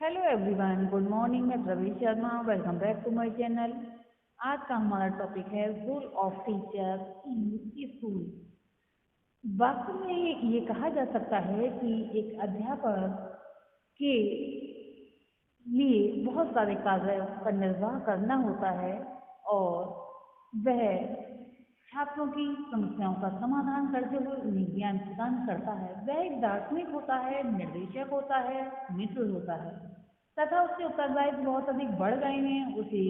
Hello everyone, good morning. मैं Praveen Sharma, welcome back to my channel. आज का हमारा टॉपिक है role of teacher in school. वास्तव में ये कहा जा सकता है कि एक अध्यापक के लिए बहुत सारे कार्यों का निर्वाह करना होता है और वह छात्रों की समस्याओं का समाधान करते हुए उन्हें ज्ञान प्रदान करता है। वह एक दार्शनिक होता है, निर्देशक होता है, मित्र होता है तथा उसके उत्तरदायित्व बहुत अधिक बढ़ गए हैं। उसे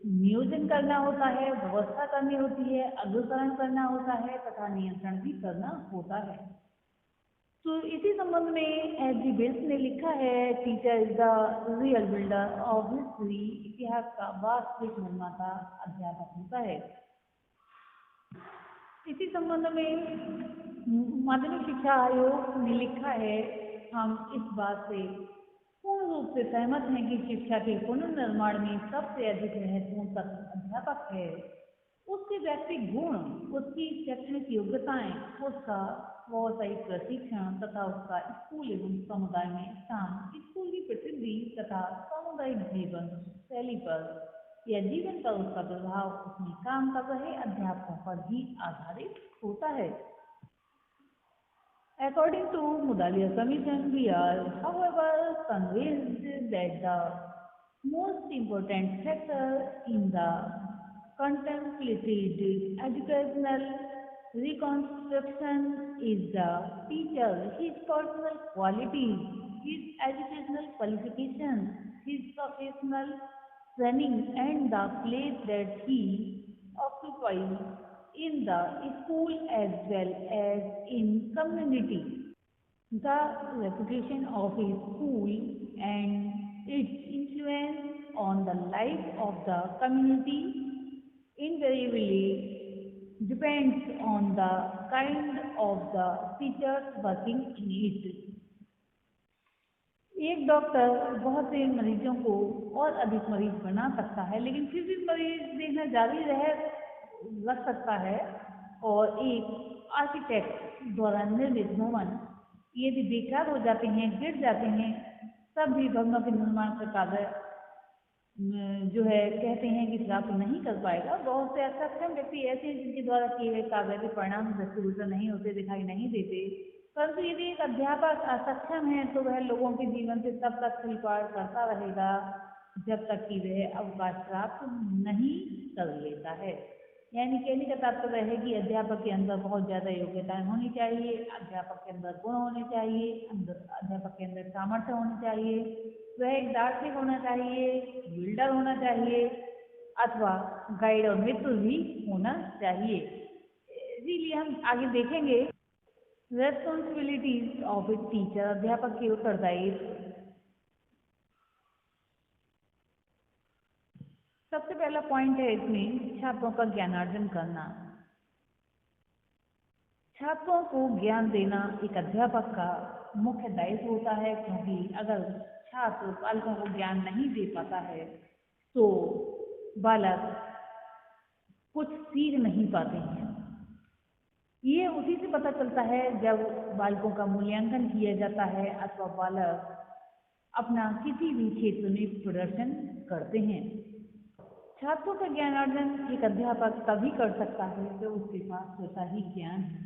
नियोजन करना होता है, व्यवस्था करनी होती है, अग्रसरण करना होता है तथा नियंत्रण भी करना होता है। तो इसी संबंध में एच जी वेल्स ने लिखा है, teacher is the real builder of history. इतिहास का वास्तविक निर्माता अध्यापक होता है। इसी संबंध में माध्यमिक शिक्षा आयोग ने लिखा है, हम इस बात से पूर्ण रूप से सहमत हैं कि शिक्षा के पुनर्निर्माण में सबसे अधिक महत्वपूर्ण तत्व अध्यापक है। उसके व्यक्तिगत गुण, उसकी शैक्षणिक योग्यताएं, उसका व्यावसायिक प्रशिक्षण तथा उसका स्कूल एवं समुदाय में स्थान, स्कूल की प्रसिद्धि तथा सामुदायिक जीवन शैली पर या जीवन पर उसका प्रभाव उसमें काम कर रहे अध्यापकों पर ही आधारित होता है। According to Mudalia Commission, we are, however, convinced that the most important factor in the contemplated educational reconstruction is the teacher, his personal qualities, his educational qualifications, his professional training, and the place that he occupies in the school as well as in community. The reputation of a school and its influence on the life of the community invariably depends on the kind of the teachers working in it. एक doctor बहुत से मरीजों को और अधिक मरीज बना सकता है, लेकिन फिर भी मरीज देखना जारी रख सकता है। और एक आर्किटेक्ट द्वारा निर्मित भवन यदि बेकार हो जाते हैं, गिर जाते हैं, तब भी भवनों के निर्माण का कार्य जो है कहते हैं कि प्राप्त नहीं कर पाएगा। बहुत से असक्षम व्यक्ति ऐसे हैं जिनके द्वारा किए गए कार्य के परिणाम दृष्टिगोचर नहीं होते, दिखाई नहीं देते। परंतु यदि एक अध्यापक असक्षम है तो वह लोगों के जीवन से तब तक खिलवाड़ करता रहेगा जब तक कि वह अवकाश प्राप्त नहीं कर लेता है। यानी कहने का तात्पर्य है कि अध्यापक के अंदर बहुत ज़्यादा योग्यताएं होनी चाहिए, अध्यापक के अंदर गुण होने चाहिए, अध्यापक के अंदर सामर्थ्य होनी चाहिए, वह एक दार्शनिक होना चाहिए, बिल्डर होना चाहिए अथवा गाइड और मित्र भी होना चाहिए। इसीलिए हम आगे देखेंगे रेस्पॉन्सिबिलिटीज ऑफ ए टीचर, अध्यापक के उत्तरदायित्व। सबसे पहला पॉइंट है इसमें छात्रों का ज्ञानार्जन करना। छात्रों को ज्ञान देना एक अध्यापक का मुख्य दायित्व होता है, क्योंकि अगर छात्र बालकों को ज्ञान नहीं दे पाता है तो बालक कुछ सीख नहीं पाते हैं। ये उसी से पता चलता है जब बालकों का मूल्यांकन किया जाता है अथवा बालक अपना किसी भी क्षेत्र में प्रदर्शन करते हैं। छात्रों का ज्ञानार्जन एक अध्यापक तभी कर सकता है जब उसके पास स्वतः ही ज्ञान है,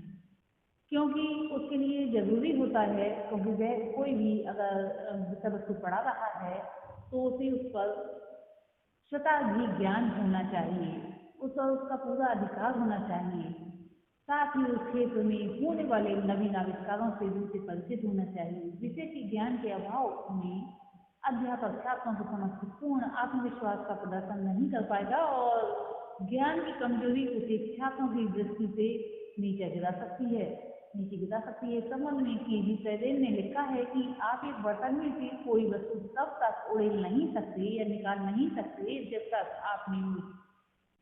क्योंकि उसके लिए जरूरी होता है, क्योंकि वह कोई भी अगर विषय वस्तु पढ़ा रहा है तो उसे उस पर स्वतः ही ज्ञान होना चाहिए, उस पर उसका पूरा अधिकार होना चाहिए। साथ ही उस क्षेत्र में होने वाले नवीन आविष्कारों से भी उसे परिचित होना चाहिए। विषय के ज्ञान के अभाव में अध्यापक छात्रों के समक्ष पूर्ण आत्मविश्वास का प्रदर्शन नहीं कर पाएगा और ज्ञान की कमजोरी उसे छात्रों की दृष्टि से नीचे गिरा सकती है। संबंध में केजी सैरेन ने लिखा है कि आप एक बर्तन में से कोई वस्तु तब तक उड़ेल नहीं सकते या निकाल नहीं सकते जब तक आपने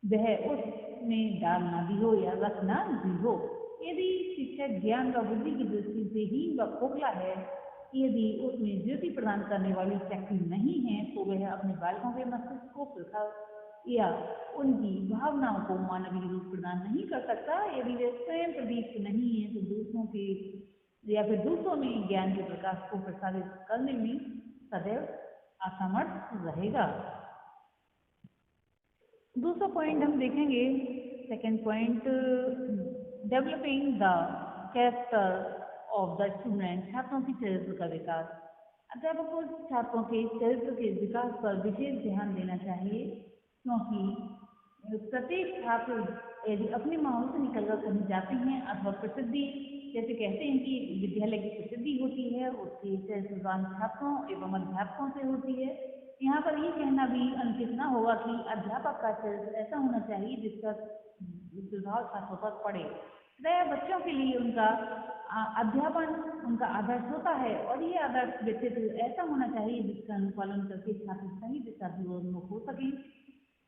वह उसमें डालना भी हो या रखना भी हो। यदि शिक्षक ज्ञान व बुद्धि की दृष्टि से ही व खोखला है, यदि उसमें ज्योति प्रदान करने वाली शक्ति नहीं है, तो वह अपने बालकों के मस्तिष्क को प्रखर या उनकी भावनाओं को मानवीय रूप प्रदान नहीं कर सकता। यदि वे स्वयं प्रदीप्त नहीं है तो दूसरों के या फिर दूसरों में ज्ञान के प्रकाश को प्रसारित करने में सदैव असमर्थ रहेगा। दूसरा पॉइंट हम देखेंगे, second point, developing the character of the student, छात्रों की चरित्र का विकास। अध्यापक को छात्रों के चरित्र के विकास पर विशेष ध्यान देना चाहिए, क्योंकि प्रत्येक छात्र यदि अपने माहौल से निकलकर कहीं जाते हैं अथवा प्रसिद्धि, जैसे कहते हैं कि विद्यालय की प्रसिद्धि होती है उसके चरित्रवान छात्रों एवं अध्यापकों से होती है। यहाँ पर ये कहना भी अनुचित न होगा कि अध्यापक का चरित्र ऐसा होना चाहिए जिसका प्रभाव छात्रों पर पड़े। प्रायः बच्चों के लिए उनका अध्यापन उनका आदर्श होता है और ये आदर्श व्यक्तित्व ऐसा होना चाहिए जिसका अनुपालन करके छात्र सही दिशा की ओर मुख हो सके।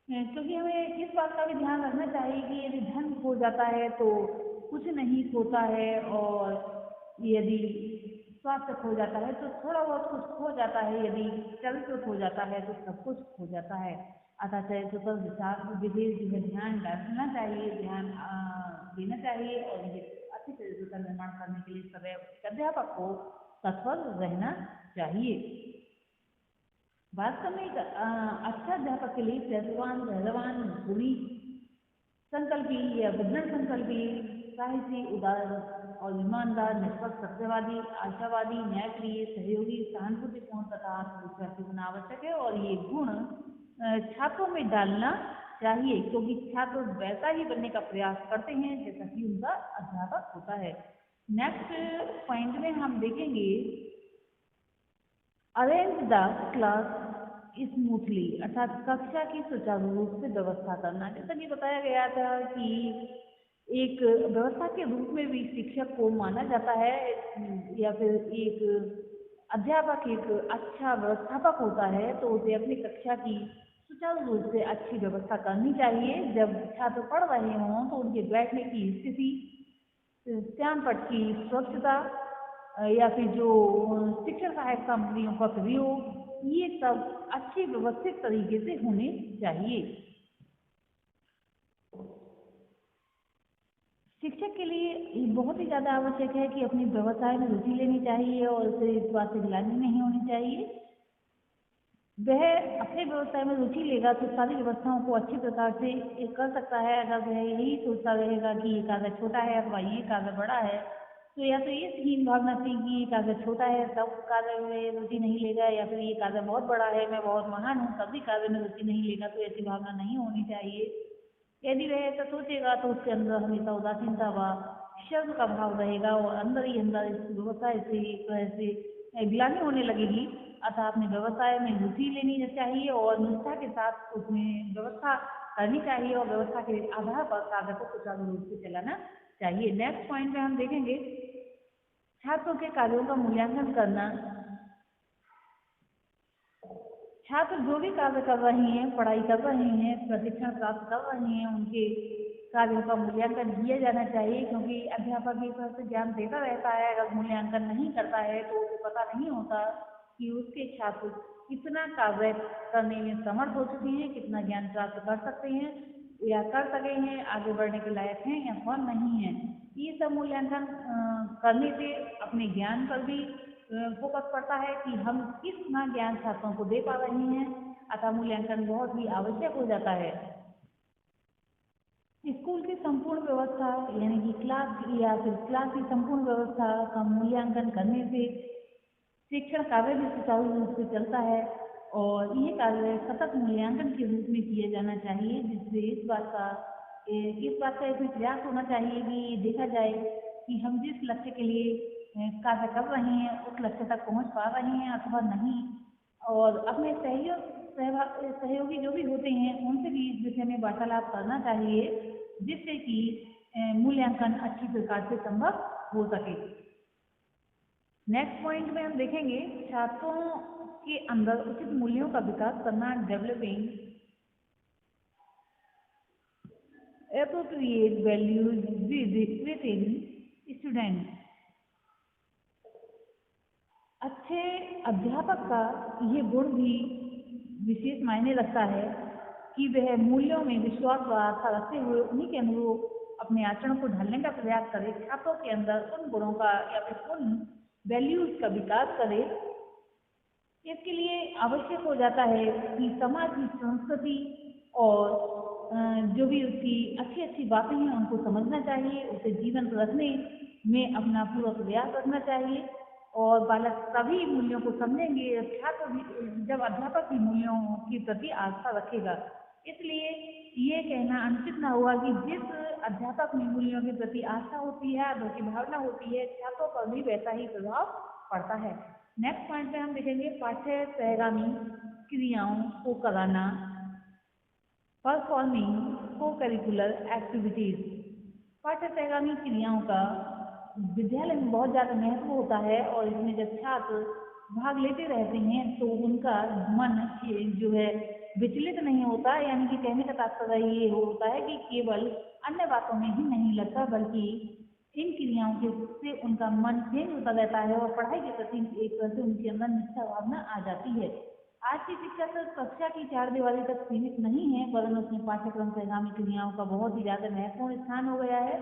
क्योंकि हमें इस बात का भी ध्यान रखना चाहिए कि यदि धन खो जाता है तो कुछ नहीं खोता है, और यदि स्वास्थ्य खो जाता है तो थोड़ा बहुत कुछ खो जाता है, यदि चरित्र खो जाता है तो सब कुछ खो जाता है। अतः चरित्र पर विशेष जो है ध्यान रखना चाहिए, ध्यान देना चाहिए, और ये अच्छे चरित्र का निर्माण करने के लिए सदैव अध्यापक को तत्पर रहना चाहिए। वास्तव में एक अच्छा अध्यापक के लिए चरित्रवान, धैर्यवान, गुणी, संकल्पी या विघ्न संकल्पी, साहसी, उदार और ईमानदार, निष्पक्ष, सत्यवादी, आशावादी, न्यायप्रिय, सहयोगी, सहानुभूतिपूर्ण तथा आत्मविश्वासी होना आवश्यक है। और ये गुण छात्रों में डालना चाहिए, क्योंकि छात्र वैसा ही बनने का प्रयास करते हैं जैसा कि उनका अध्यापक होता है। नेक्स्ट पॉइंट में हम देखेंगे, अरेंज द क्लास स्मूथली, अर्थात कक्षा की सुचारू रूप से व्यवस्था करना। जैसा कि बताया गया था कि एक व्यवस्था के रूप में भी शिक्षक को माना जाता है, या फिर एक अध्यापक एक अच्छा व्यवस्थापक होता है तो उसे अपनी कक्षा की सुचारू रूप से अच्छी व्यवस्था करनी चाहिए। जब छात्र पढ़ रहे हों तो उनके बैठने की स्थिति, श्याम पट की स्वच्छता, या फिर जो शिक्षण सहायक सामग्रियों का प्रयोग, ये सब अच्छे व्यवस्थित तरीके से होने चाहिए। शिक्षक के लिए बहुत ही ज़्यादा आवश्यक है कि अपनी व्यवसाय में रुचि लेनी चाहिए और उसे इस बात से गिलानी नहीं होनी चाहिए। वह अपने व्यवसाय में रुचि लेगा तो सारी व्यवस्थाओं को अच्छी प्रकार से कर सकता है। अगर वह यही सोचता रहेगा कि ये कागज छोटा है अथवा ये कागज बड़ा है, तो या तो ये हीन भावना थी कि ये कागज छोटा है तब कार्य में रुचि नहीं लेगा, या फिर ये कागज बहुत बड़ा है मैं बहुत महान हूँ तब भी कार्य में रुचि नहीं लेगा। तो ऐसी भावना नहीं होनी चाहिए। यदि वह ऐसा सोचेगा तो उसके अंदर हमेशा उदासीनता व शर्म का भाव रहेगा और अंदर ही अंदर इस व्यवसाय से एक तरह से गिलानी होने लगेगी। अतः अपने व्यवसाय में रुचि लेनी चाहिए और निष्ठा के साथ उसमें व्यवस्था करनी चाहिए और व्यवस्था के आधार पर कार्य को सुचारू रूप से चलाना चाहिए। नेक्स्ट पॉइंट में हम देखेंगे, छात्रों के कार्यों का मूल्यांकन करना। छात्र जो भी कार्य कर रहे हैं, पढ़ाई कर रहे हैं, प्रशिक्षण प्राप्त कर रहे हैं, उनके कार्यों का मूल्यांकन किया जाना चाहिए, क्योंकि अध्यापक एक तरह से ज्ञान देता रहता है। अगर मूल्यांकन नहीं करता है तो उसे पता नहीं होता कि उसके छात्र कितना कार्य करने में समर्थ हो चुके हैं, कितना ज्ञान प्राप्त कर सकते हैं या कर सके हैं, आगे बढ़ने के लायक हैं या फिर नहीं है। ये सब मूल्यांकन करने से अपने ज्ञान पर भी फोकस पड़ता है कि हम कितना ज्ञान छात्रों को दे पा रहे हैं। अतः मूल्यांकन बहुत ही आवश्यक हो जाता है। स्कूल की संपूर्ण व्यवस्था यानी कि क्लास या फिर क्लास की संपूर्ण व्यवस्था का मूल्यांकन करने से शिक्षण कार्य भी सुचारू रूप से चलता है, और ये कार्य सतत मूल्यांकन के रूप में किया जाना चाहिए, जिससे इस बात का इसमें प्रयास होना चाहिए कि देखा जाए कि हम जिस लक्ष्य के लिए कार्य कर रहे हैं उस लक्ष्य तक पहुंच पा रहे हैं अथवा नहीं। और अपने सहयोगी जो भी होते हैं उनसे भी इस विषय में वार्तालाप करना चाहिए, जिससे कि मूल्यांकन अच्छी प्रकार से संभव हो सके। नेक्स्ट पॉइंट में हम देखेंगे, छात्रों के अंदर उचित मूल्यों का विकास करना। Developing appropriate values with in students. अच्छे अध्यापक का ये गुण भी विशेष मायने रखता है कि वह मूल्यों में विश्वास व आस्था रखते हुए उन्हीं के अनुरूप अपने आचरण को ढालने का प्रयास करे, छात्रों के अंदर उन गुणों का या फिर उन वैल्यूज का विकास करे। इसके लिए आवश्यक हो जाता है कि समाज की संस्कृति और जो भी उसकी अच्छी अच्छी बातें हैं उनको समझना चाहिए, उसे जीवन रखने में अपना पूरा प्रयास रखना चाहिए। और बालक सभी मूल्यों को समझेंगे, छात्र भी जब अध्यापक भी मूल्यों के प्रति आस्था रखेगा। इसलिए ये कहना अनुचित ना हुआ कि जिस अध्यापक में मूल्यों के प्रति आस्था होती है, आदर की भावना होती है, छात्रों पर भी वैसा ही प्रभाव पड़ता है। नेक्स्ट पॉइंट पे हम देखेंगे पाठ्य सहगामी क्रियाओं को कराना, परफॉर्मिंग को करिकुलर एक्टिविटीज। पाठ्य सहगामी क्रियाओं का विद्यालय में बहुत ज़्यादा महत्व होता है और इसमें जब छात्र भाग लेते रहते हैं तो उनका मन जो है विचलित नहीं होता, यानी कि कहने का तात्पर्य ये होता है कि केवल अन्य बातों में ही नहीं लगता बल्कि इन क्रियाओं के से उनका मन चेंज होता रहता है और पढ़ाई के प्रति एक तरह से उनके अंदर निष्ठा भावना आ जाती है। आज की शिक्षा सिर्फ कक्षा की चार दीवारी तक सीमित नहीं है, वरन उसमें पाठ्यक्रम सहगामी क्रियाओं का बहुत ही ज्यादा महत्वपूर्ण स्थान हो गया है,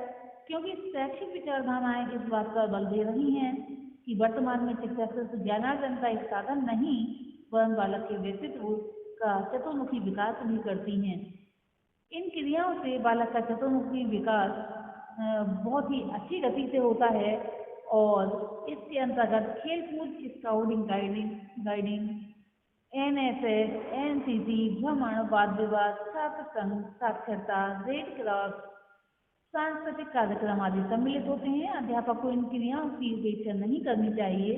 क्योंकि शैक्षिक विचारधाराएं इस बात पर बल दे रही हैं कि वर्तमान में शिक्षा सिर्फ ज्ञानार्जन का एक साधन नहीं, वरन बालक के व्यक्तित्व का चतुर्मुखी विकास भी करती हैं। इन क्रियाओं से बालक का चतुर्मुखी विकास बहुत ही अच्छी गति से होता है और इसके अंतर्गत खेल कूद, स्काउटिंग, गाइडिंग, एनएसएस, एनसीसी, भ्रमण, वाद विवाद, छात्र संघ, साक्षरता, रेड क्रॉस, सांस्कृतिक कार्यक्रम आदि सम्मिलित होते हैं। अध्यापक को इन क्रियाओं की उपेक्षा नहीं करनी चाहिए,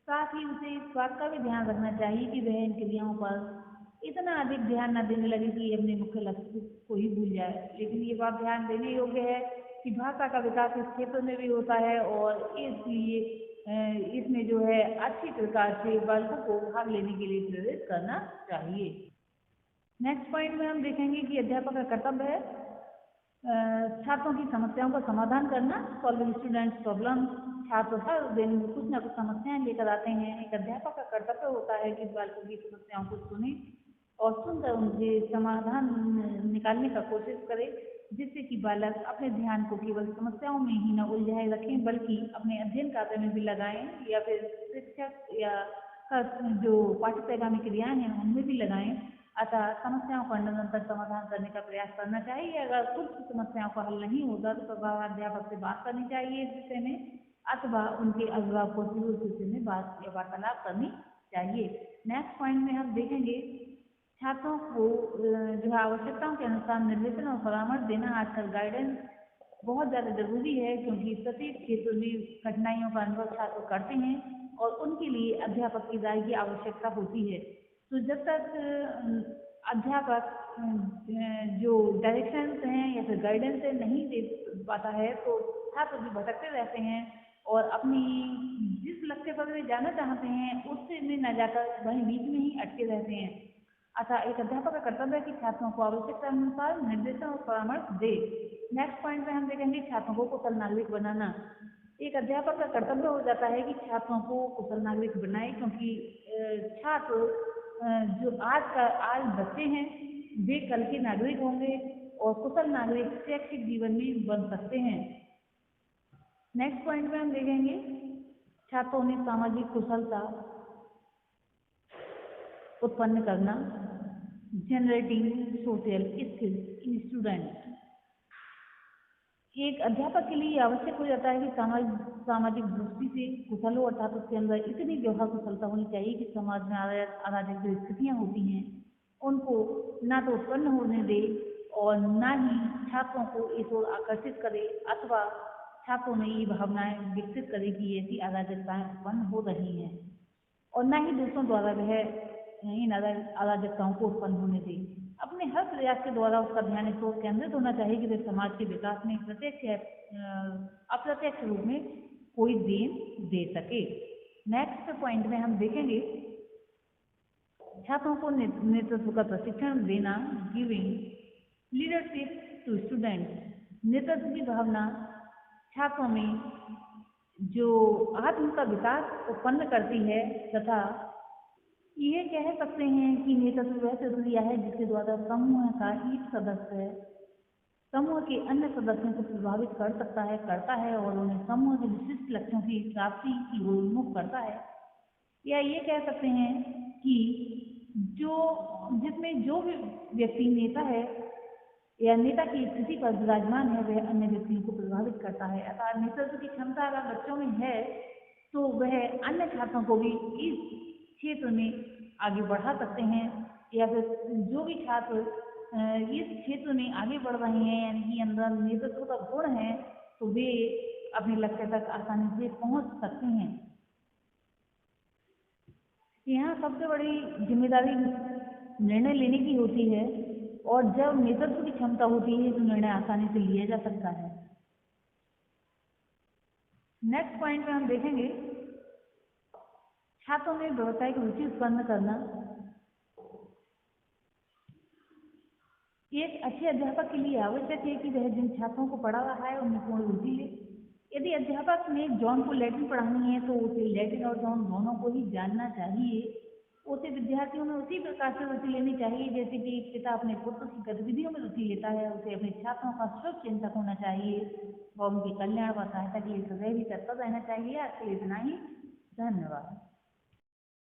साथ ही उसे इस बात का भी ध्यान रखना चाहिए कि वह इन क्रियाओं पर इतना अधिक ध्यान न देने लगे कि अपने मुख्य लक्ष्य को ही भूल जाए। लेकिन ये बात ध्यान देने योग्य है कि भाषा का विकास इस क्षेत्र में भी होता है और इसलिए इसमें जो है अच्छी प्रकार से बालकों को भाग लेने के लिए प्रेरित करना चाहिए। नेक्स्ट पॉइंट में हम देखेंगे कि अध्यापक का कर्तव्य है छात्रों की समस्याओं का समाधान करना, सॉल्विंग स्टूडेंट्स प्रॉब्लम। छात्र हर दिन कुछ न कुछ समस्याएं लेकर आते हैं। एक अध्यापक का कर्तव्य होता है कि बालकों की समस्याओं को सुने और सुनकर उनके समाधान निकालने का कोशिश करे, जिससे कि बालक अपने ध्यान को केवल समस्याओं में ही न उलझाए रखें बल्कि अपने अध्ययन कार्य में भी लगाएं या फिर शिक्षक या जो पाठ्य सहगामी क्रियाएं हैं उनमें भी लगाएं। अतः समस्याओं का निरंतर समाधान करने का प्रयास करना चाहिए। अगर कुछ समस्याओं का हल नहीं होता तो प्रभावाध्यापक से बात करनी चाहिए इस विषय में, अथवा उनके अभिभावकों से उस विषय में बात या वार्तालाप करनी चाहिए। नेक्स्ट पॉइंट में हम देखेंगे छात्रों को जो है आवश्यकताओं के अनुसार निर्देशन और परामर्श देना। आजकल गाइडेंस बहुत ज़्यादा जरूरी है क्योंकि प्रत्येक क्षेत्र में कठिनाइयों का अनुभव छात्र करते हैं और उनके लिए अध्यापक की राय की आवश्यकता होती है। तो जब तक अध्यापक जो डायरेक्शंस हैं या फिर गाइडेंस नहीं दे पाता है तो छात्र भी भटकते रहते हैं और अपनी जिस लक्ष्य पर वे जाना चाहते हैं उससे में न जाकर वहीं बीच में ही अटके रहते हैं। अतः एक अध्यापक का कर्तव्य है कि छात्रों को आवश्यकता अनुसार निर्देशन और परामर्श दे। नेक्स्ट पॉइंट में हम देखेंगे छात्रों को कुशल नागरिक बनाना। एक अध्यापक का कर्तव्य हो जाता है कि छात्रों को कुशल नागरिक बनाए, क्योंकि छात्र जो आज बच्चे हैं वे कल के नागरिक होंगे और कुशल नागरिक शैक्षिक जीवन में बन सकते हैं। नेक्स्ट पॉइंट में हम देखेंगे छात्रों में सामाजिक कुशलता उत्पन्न करना, generating social skills in student. एक अध्यापक के लिए आवश्यक हो जाता है कि सामाजिक दृष्टि से कुशल हो, अर्थात उसके अंदर इतनी व्यवहार कुशलता होनी चाहिए कि समाज में अराजक जो स्थितियाँ होती हैं उनको ना तो उत्पन्न होने दे और ना ही छात्रों को इस ओर आकर्षित करे अथवा छात्रों में ये भावनाएं विकसित करे कि ऐसी अराजकताएं उत्पन्न हो रही हैं, और ना ही दूसरों द्वारा वह इन अराजकताओं को उत्पन्न होने दे। अपने हर प्रयास के द्वारा उसका ध्यान इस ओर केंद्रित होना चाहिए कि वे समाज के विकास में प्रत्यक्ष या अप्रत्यक्ष रूप में कोई देन दे सके। नेक्स्ट पॉइंट में हम देखेंगे छात्रों को नेतृत्व का प्रशिक्षण देना, गिविंग लीडरशिप टू स्टूडेंट्स। नेतृत्व की भावना छात्रों में जो आत्म का विकास उत्पन्न करती है तथा ये कह सकते हैं कि नेतृत्व वह प्रक्रिया है जिसके द्वारा समूह का एक सदस्य समूह के अन्य सदस्यों को प्रभावित करता है और उन्हें समूह के विशिष्ट लक्ष्यों की प्राप्ति की ओर उन्मुख करता है। या ये कह सकते हैं कि जिसमें जो भी व्यक्ति नेता है या नेता की स्थिति पर विराजमान है वह अन्य व्यक्तियों को प्रभावित करता है। अतः नेतृत्व की क्षमता अगर बच्चों में है तो वह अन्य छात्रों को भी इस क्षेत्र में आगे बढ़ा सकते हैं, या फिर जो भी छात्र इस क्षेत्र में आगे बढ़ रहे हैं यानी कि अंदर नेतृत्व का गुण है तो वे अपने लक्ष्य तक आसानी से पहुंच सकते हैं। यहाँ सबसे बड़ी जिम्मेदारी निर्णय लेने की होती है और जब नेतृत्व की क्षमता होती है तो निर्णय आसानी से लिया जा सकता है। नेक्स्ट पॉइंट में हम देखेंगे छात्रों में व्यावसायिक रुचि उत्पन्न करना। एक अच्छे अध्यापक के लिए आवश्यक है कि वह जिन छात्रों को पढ़ा रहा है उनमें पूर्ण रुचि ले। यदि अध्यापक ने जॉन को लैटिन पढ़ानी है तो उसे लैटिन और जॉन दोनों को ही जानना चाहिए। उसे विद्यार्थियों में उसी प्रकार से रुचि लेनी चाहिए जैसे कि एक पिता अपने पुत्र की गतिविधियों में रुचि लेता है। उसे अपने छात्रों का शुभ चिंतक होना चाहिए व उनके कल्याण व सहायता के लिए सदैव ही तत्पर रहना चाहिए। आज के लिए इतना ही, धन्यवाद।